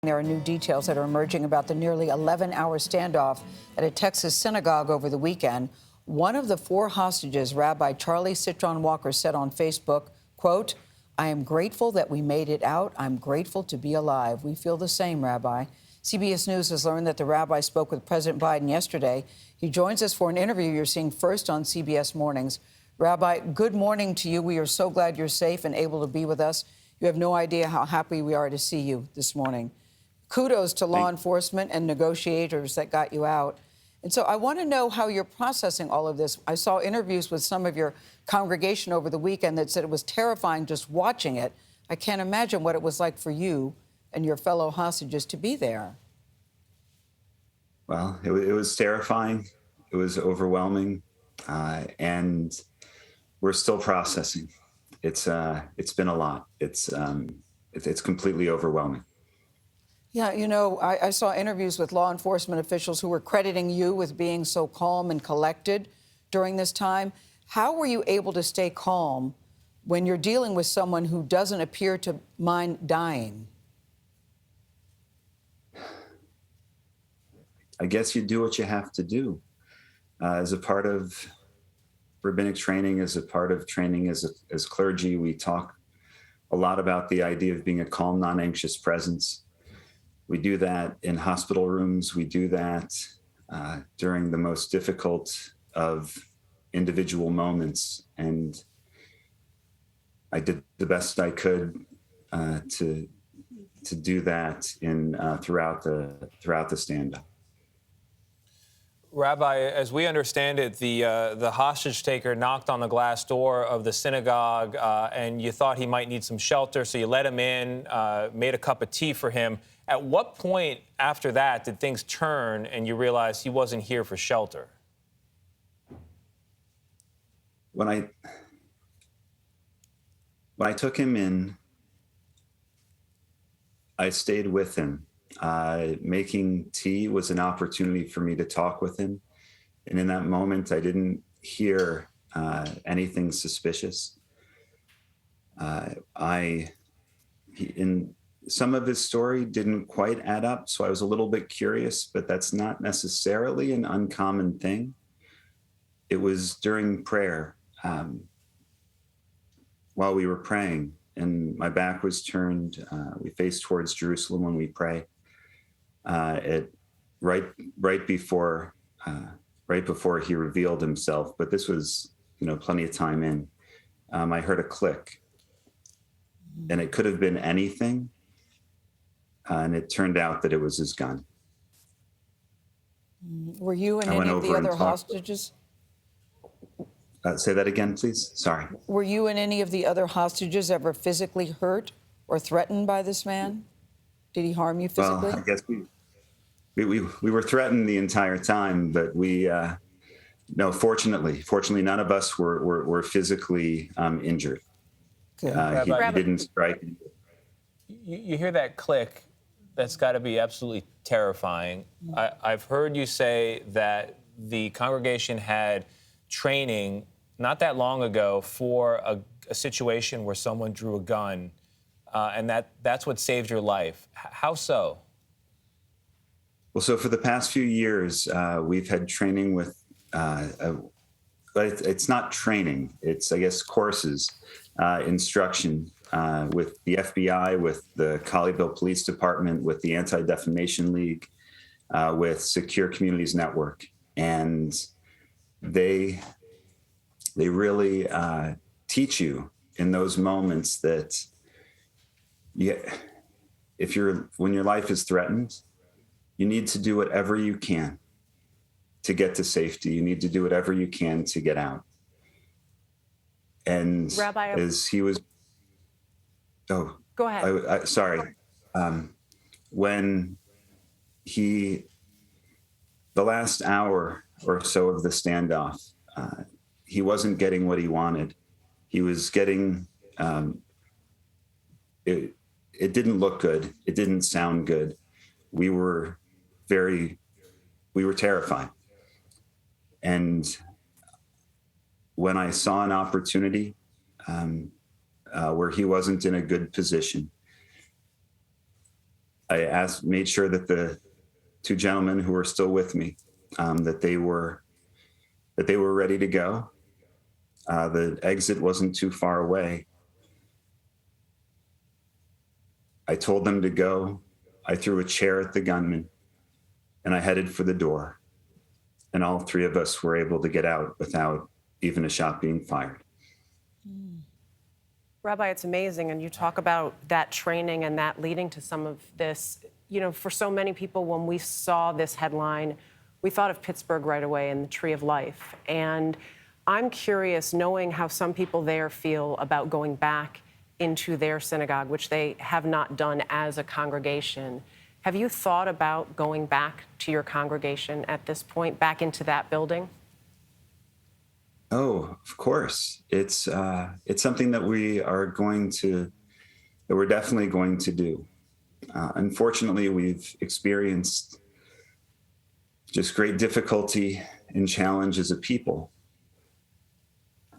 There are new details that are emerging about the nearly 11-hour standoff at a Texas synagogue over the weekend. One of the 4 hostages, Rabbi Charlie Cytron-Walker, said on Facebook, quote, "I am grateful that we made it out. I'm grateful to be alive. We feel the same, Rabbi." CBS News has learned that the rabbi spoke with President Biden yesterday. He joins us for an interview you're seeing first on CBS Mornings. Rabbi, good morning to you. We are so glad you're safe and able to be with us. You have no idea how happy we are to see you this morning. Kudos to law enforcement and negotiators that got you out. And so I want to know how you're processing all of this. I saw interviews with some of your congregation over the weekend that said it was terrifying just watching it. I can't imagine what it was like for you and your fellow hostages to be there. Well, it was terrifying. It was overwhelming. And we're still processing. It's been a lot. It's completely overwhelming. Yeah, you know, I saw interviews with law enforcement officials who were crediting you with being so calm and collected during this time. How were you able to stay calm when you're dealing with someone who doesn't appear to mind dying? I guess you do what you have to do. As a part of rabbinic training, as a part of training as clergy, we talk a lot about the idea of being a calm, non-anxious presence. We do that in hospital rooms. We do that during the most difficult of individual moments. And I did the best I could to do that throughout the stand-up. Rabbi, as we understand it, the hostage taker knocked on the glass door of the synagogue, and you thought he might need some shelter, so you let him in, made a cup of tea for him. At what point after that did things turn and you realized he wasn't here for shelter? When I took him in, I stayed with him. Making tea was an opportunity for me to talk with him. And in that moment, I didn't hear anything suspicious. In some of his story didn't quite add up, so I was a little bit curious, but that's not necessarily an uncommon thing. It was during prayer, while we were praying, and my back was turned. We faced towards Jerusalem when we pray. Right before he revealed himself, but this was, plenty of time in. I heard a click, and it could have been anything, and it turned out that it was his gun. Were you and any of the other hostages? Say that again, please. Sorry. Were you and any of the other hostages ever physically hurt or threatened by this man? Did he harm you physically? Well, I guess we were threatened the entire time, but no, fortunately, none of us were physically injured. He didn't strike. You hear that click, that's got to be absolutely terrifying. I've heard you say that the congregation had training not that long ago for a situation where someone drew a gun, and that's what saved your life. How so? Well, so for the past few years, we've had training with, but it's not training. It's, I guess, courses, instruction with the FBI, with the Colleyville Police Department, with the Anti-Defamation League, with Secure Communities Network. And they really teach you in those moments that when your life is threatened, you need to do whatever you can to get to safety. You need to do whatever you can to get out. And Rabbi, as he was, go ahead. Sorry. When the last hour or so of the standoff, he wasn't getting what he wanted. He was getting, it didn't look good. It didn't sound good. We were terrified. And when I saw an opportunity where he wasn't in a good position, made sure that the two gentlemen who were still with me, that they were ready to go. The exit wasn't too far away. I told them to go. I threw a chair at the gunman, and I headed for the door. And all three of us were able to get out without even a shot being fired. Rabbi, it's amazing. And you talk about that training and that leading to some of this. You know, for so many people, when we saw this headline, we thought of Pittsburgh right away and the Tree of Life. And I'm curious, knowing how some people there feel about going back into their synagogue, which they have not done as a congregation. Have you thought about going back to your congregation at this point, back into that building? Oh, of course. It's something that we're definitely going to do. Unfortunately, we've experienced just great difficulty and challenge as a people.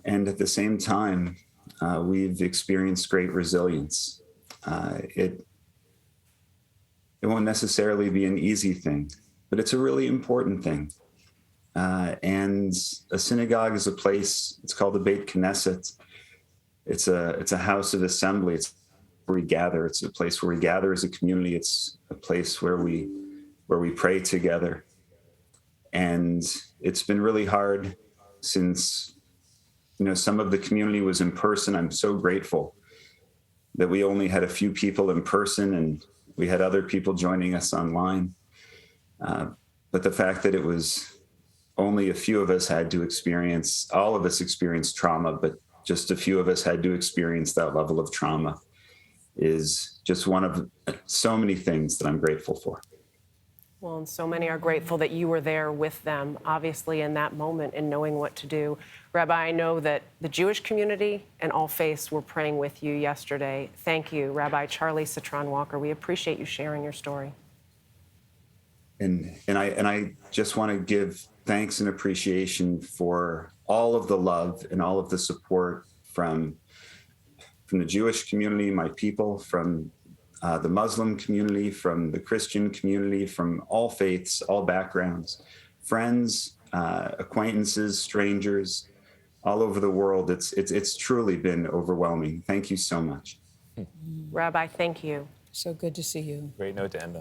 And at the same time, we've experienced great resilience. It won't necessarily be an easy thing, but it's a really important thing. And a synagogue is a place, it's called the Beit Knesset. It's a house of assembly. It's where we gather. It's a place where we gather as a community. It's a place where we pray together. And it's been really hard since, some of the community was in person. I'm so grateful that we only had a few people in person and we had other people joining us online. But the fact that it was only a few of us all of us experienced trauma, but just a few of us had to experience that level of trauma is just one of so many things that I'm grateful for. Well, and so many are grateful that you were there with them, obviously, in that moment and knowing what to do. Rabbi, I know that the Jewish community and all faiths were praying with you yesterday. Thank you, Rabbi Charlie Cytron-Walker. We appreciate you sharing your story. And I just want to give thanks and appreciation for all of the love and all of the support from the Jewish community, my people, from the Muslim community, from the Christian community, from all faiths, all backgrounds, friends, acquaintances, strangers, all over the world. It's truly been overwhelming. Thank you so much. Rabbi, thank you. So good to see you. Great note to end on.